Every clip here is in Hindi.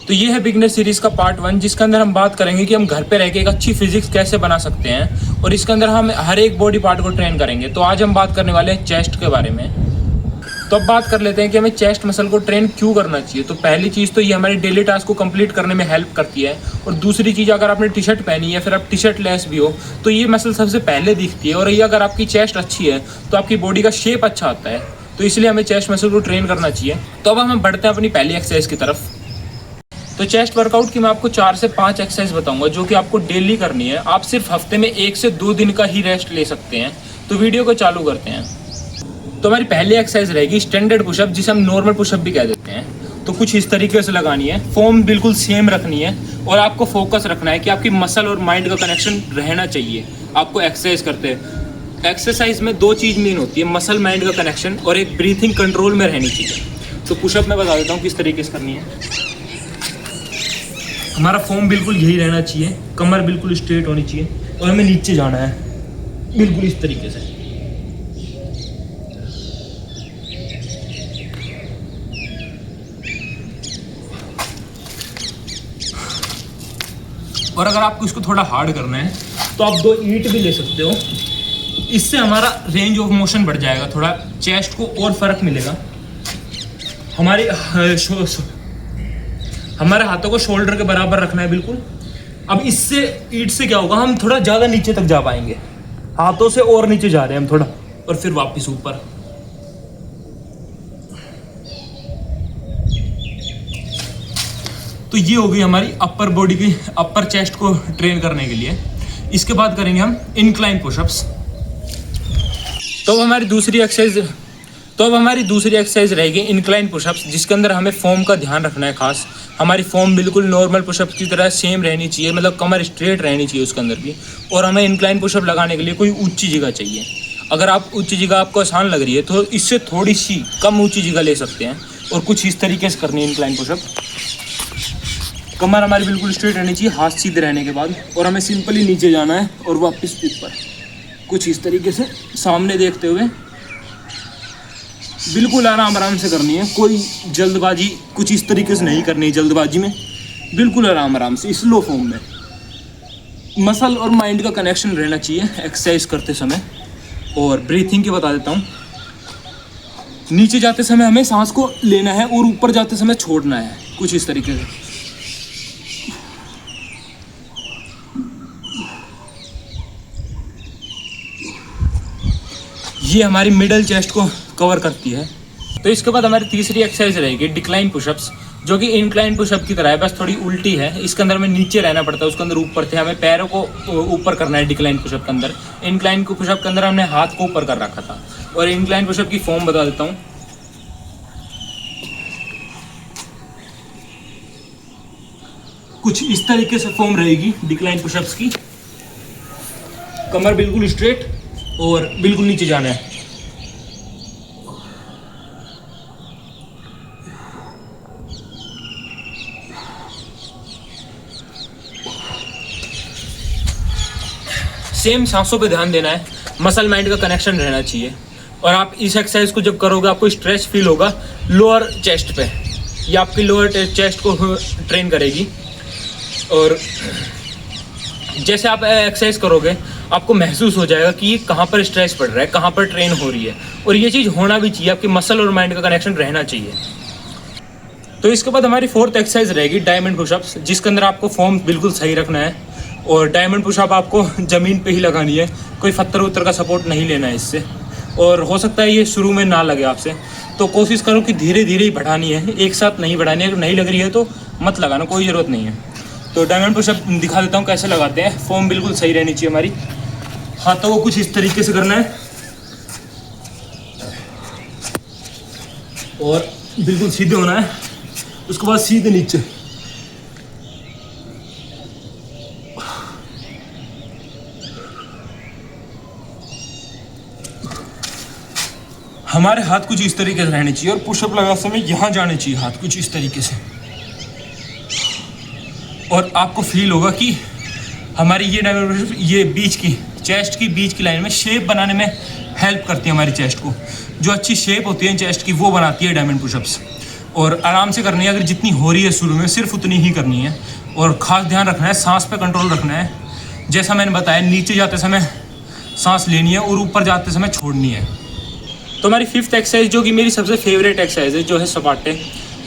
तो ये है बिगनर सीरीज़ का पार्ट 1, जिसके अंदर हम बात करेंगे कि हम घर पे रह के एक अच्छी फिजिक्स कैसे बना सकते हैं, और इसके अंदर हम हर एक बॉडी पार्ट को ट्रेन करेंगे। तो आज हम बात करने वाले हैं चेस्ट के बारे में। तो अब बात कर लेते हैं कि हमें चेस्ट मसल को ट्रेन क्यों करना चाहिए। तो पहली चीज़ तो ये हमारे डेली टास्क को कंप्लीट करने में हेल्प करती है, और दूसरी चीज़, अगर आपने टी शर्ट पहनी है, फिर आप टी शर्ट लेस भी हो, तो ये मसल सबसे पहले दिखती है। और ये अगर आपकी चेस्ट अच्छी है तो आपकी बॉडी का शेप अच्छा आता है, तो इसलिए हमें चेस्ट मसल को ट्रेन करना चाहिए। तो अब हम बढ़ते हैं अपनी पहली एक्सरसाइज की तरफ। तो चेस्ट वर्कआउट की मैं आपको 4 से 5 एक्सरसाइज बताऊंगा, जो कि आपको डेली करनी है। आप सिर्फ हफ्ते में 1 से 2 दिन का ही रेस्ट ले सकते हैं। तो वीडियो को चालू करते हैं। तो हमारी पहली एक्सरसाइज रहेगी स्टैंडर्ड पुशअप, जिसे हम नॉर्मल पुशअप भी कह देते हैं। तो कुछ इस तरीके से लगानी है, फॉर्म बिल्कुल सेम रखनी है, और आपको फोकस रखना है कि आपकी मसल और माइंड का कनेक्शन रहना चाहिए आपको एक्सरसाइज करते हैं। एक्सरसाइज में 2 चीज़ मेन होती है, मसल माइंड का कनेक्शन, और एक ब्रीथिंग कंट्रोल में रहनी चाहिए। तो पुशअप मैं बता देता हूँ किस तरीके से करनी है। हमारा फॉर्म बिल्कुल यही रहना चाहिए, कमर बिल्कुल स्ट्रेट होनी चाहिए, और हमें नीचे जाना है बिल्कुल इस तरीके से। और अगर आपको इसको थोड़ा हार्ड करना है तो आप 2 ईंट भी ले सकते हो। इससे हमारा रेंज ऑफ मोशन बढ़ जाएगा, थोड़ा चेस्ट को और फर्क मिलेगा। हमारे हाथों को शोल्डर के बराबर रखना है बिल्कुल। अब इससे ईंट से क्या होगा, हम थोड़ा ज़्यादा नीचे तक जा पाएंगे। हाथों से और नीचे जा रहे हैं हम थोड़ा, और फिर वापस ऊपर। तो ये हो गई हमारी अपर बॉडी की, अपर चेस्ट को ट्रेन करने के लिए। इसके बाद करेंगे हम इंक्लाइन पुशअप्स। तो अब हमारी दूसरी एक्सरसाइज रहेगी इंक्लाइन पुशअप्स, जिसके अंदर हमें फॉर्म का ध्यान रखना है खास। हमारी फॉर्म बिल्कुल नॉर्मल पुशअप की तरह सेम रहनी चाहिए, मतलब कमर स्ट्रेट रहनी चाहिए उसके अंदर भी। और हमें इंक्लाइन पुशअप लगाने के लिए कोई ऊंची जगह चाहिए। अगर आप ऊंची जगह आपको आसान लग रही है तो इससे थोड़ी सी कम ऊंची जगह ले सकते हैं, और कुछ इस तरीके से करनी है इंक्लाइन पुशअप। कमर हमारी बिल्कुल स्ट्रेट रहनी चाहिए, हाथ सीधे रहने के बाद, और हमें सिंपली नीचे जाना है और वापस ऊपर, कुछ इस तरीके से सामने देखते हुए। बिल्कुल आराम से करनी है, कोई जल्दबाजी कुछ इस तरीके से नहीं करनी है जल्दबाजी में, बिल्कुल आराम से स्लो फॉर्म में। मसल और माइंड का कनेक्शन रहना चाहिए एक्सरसाइज करते समय। और ब्रीथिंग की बता देता हूँ। नीचे जाते समय हमें सांस को लेना है, और ऊपर जाते समय छोड़ना है, कुछ इस तरीके से। ये हमारी मिडल चेस्ट को कवर करती है। तो इसके बाद हमारी तीसरी एक्सरसाइज रहेगी डिक्लाइन पुशअप्स, जो कि इंक्लाइन पुशअप की तरह है, बस थोड़ी उल्टी है। इसके अंदर हमें नीचे रहना पड़ता है, उसके अंदर ऊपर थे, हमें पैरों को ऊपर करना है डिक्लाइन पुशअप के अंदर। इंक्लाइन पुशअप के अंदर हमने हाथ को ऊपर कर रखा था। और इंक्लाइन पुशअप की फॉर्म बता देता हूँ। कुछ इस तरीके से फॉर्म रहेगी डिक्लाइन पुशअप्स की। कमर बिल्कुल स्ट्रेट और बिल्कुल नीचे जाना है। सेम सांसों पे ध्यान देना है, मसल माइंड का कनेक्शन रहना चाहिए। और आप इस एक्सरसाइज को जब करोगे आपको स्ट्रेच फील होगा लोअर चेस्ट पे, ये आपकी लोअर चेस्ट को ट्रेन करेगी। और जैसे आप एक्सरसाइज करोगे आपको महसूस हो जाएगा कि ये कहाँ पर स्ट्रेस पड़ रहा है, कहाँ पर ट्रेन हो रही है। और ये चीज़ होना भी चाहिए, आपकी मसल और माइंड का कनेक्शन रहना चाहिए। तो इसके बाद हमारी 4th एक्सरसाइज रहेगी डायमंड पुशअप्स, जिसके अंदर आपको फॉर्म बिल्कुल सही रखना है। और डायमंड पुशअप आपको ज़मीन पे ही लगानी है, कोई पत्थर उत्तर का सपोर्ट नहीं लेना है इससे। और हो सकता है ये शुरू में ना लगे आपसे, तो कोशिश करो कि धीरे धीरे ही बढ़ानी है, एक साथ नहीं बढ़ानी है। अगर नहीं लग रही है तो मत लगाना, कोई ज़रूरत नहीं है। तो डायमंड पुशअप दिखा देता हूँ कैसे लगाते हैं। फॉर्म बिल्कुल सही रहनी चाहिए हमारी, हाथों को कुछ इस तरीके से करना है, और बिल्कुल सीधे होना है। उसके बाद सीधे नीचे। हमारे हाथ कुछ इस तरीके से रहने चाहिए, और पुशअप लगाते समय यहाँ जाने चाहिए हाथ कुछ इस तरीके से। और आपको फील होगा कि हमारी ये डायमंड पुशअप ये बीच की चेस्ट की बीच की लाइन में शेप बनाने में हेल्प करती है हमारी चेस्ट को। जो अच्छी शेप होती है चेस्ट की वो बनाती है डायमंड पुशअप्स। और आराम से करनी है। अगर जितनी हो रही है शुरू में सिर्फ उतनी ही करनी है। और ख़ास ध्यान रखना है, सांस पे कंट्रोल रखना है। जैसा मैंने बताया, नीचे जाते समय सांस लेनी है और ऊपर जाते समय छोड़नी है। तो हमारी 5th एक्सरसाइज, जो कि मेरी सबसे फेवरेट एक्सरसाइज है, जो है सपाटे।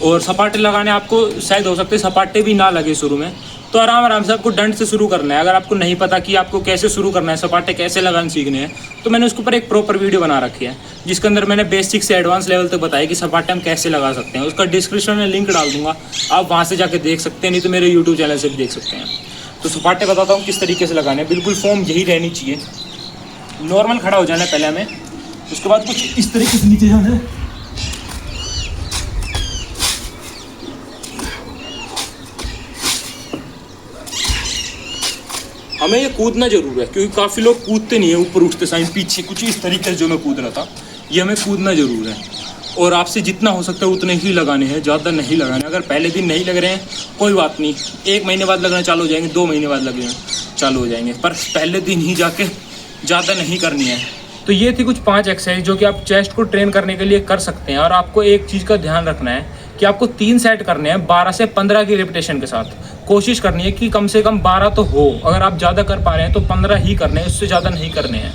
और सपाटे लगाने आपको शायद हो सकते सपाटे भी ना लगे शुरू में, तो आराम से आपको डंड से शुरू करना है। अगर आपको नहीं पता कि आपको कैसे शुरू करना है, सपाटे कैसे लगाने सीखने हैं, तो मैंने उसके ऊपर एक प्रॉपर वीडियो बना रखी है, जिसके अंदर मैंने बेसिक से एडवांस लेवल तक बताया कि सपाटे हम कैसे लगा सकते हैं। उसका डिस्क्रिप्शन में लिंक डाल दूंगा, आप वहाँ से जाके देख सकते हैं, नहीं तो मेरे यूट्यूब चैनल से भी देख सकते हैं। तो सपाटे बताता हूँ किस तरीके से लगाने हैं। बिल्कुल फॉर्म यही रहनी चाहिए, नॉर्मल खड़ा हो जाना है पहले हमें। उसके बाद कुछ इस तरीके से नीचे जाना है। हमें ये कूदना जरूर है, क्योंकि काफ़ी लोग कूदते नहीं है ऊपर उठते साइन पीछे, कुछ इस तरीके से जो मैं कूद रहा था, ये हमें कूदना जरूर है। और आपसे जितना हो सकता है उतने ही लगाने हैं, ज़्यादा नहीं लगाने। अगर पहले दिन नहीं लग रहे हैं कोई बात नहीं, 1 महीने बाद लगना चालू हो जाएंगे, 2 महीने बाद लगना चालू हो जाएंगे, पर पहले दिन ही जाके ज़्यादा नहीं करनी है। तो ये थी कुछ 5 एक्सरसाइज जो कि आप चेस्ट को ट्रेन करने के लिए कर सकते हैं। और आपको एक चीज़ का ध्यान रखना है कि आपको 3 सेट करने हैं 12 से 15 की रिपीटेशन के साथ। कोशिश करनी है कि कम से कम 12 तो हो। अगर आप ज़्यादा कर पा रहे हैं तो 15 ही करने हैं, उससे ज़्यादा नहीं करने हैं।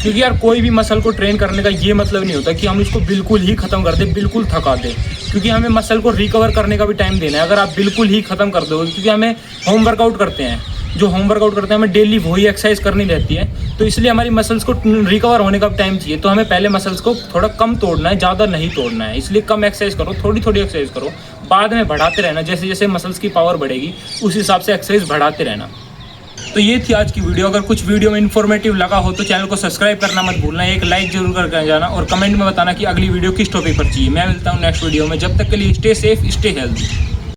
क्योंकि यार कोई भी मसल को ट्रेन करने का ये मतलब नहीं होता कि हम इसको बिल्कुल ही ख़त्म कर दें, बिल्कुल थका दें। क्योंकि हमें मसल को रिकवर करने का भी टाइम देना है। अगर आप बिल्कुल ही ख़त्म कर दोगे, क्योंकि हमें होम वर्कआउट करते हैं, जो होम वर्कआउट करते हैं हमें डेली वही एक्सरसाइज करनी रहती है, तो इसलिए हमारी मसल्स को रिकवर होने का टाइम चाहिए। तो हमें पहले मसल्स को थोड़ा कम तोड़ना है, ज़्यादा नहीं तोड़ना है। इसलिए कम एक्सरसाइज करो, थोड़ी थोड़ी एक्सरसाइज करो, बाद में बढ़ाते रहना। जैसे जैसे मसल्स की पावर बढ़ेगी उस हिसाब से एक्सरसाइज बढ़ाते रहना। तो ये थी आज की वीडियो। अगर कुछ वीडियो में इन्फॉर्मेटिव लगा हो तो चैनल को सब्सक्राइब करना मत भूलना, एक लाइक जरूर करके जाना और कमेंट में बताना कि अगली वीडियो किस टॉपिक पर चाहिए। मैं मिलता हूँ नेक्स्ट वीडियो में, जब तक के लिए स्टे सेफ, स्टे हेल्दी।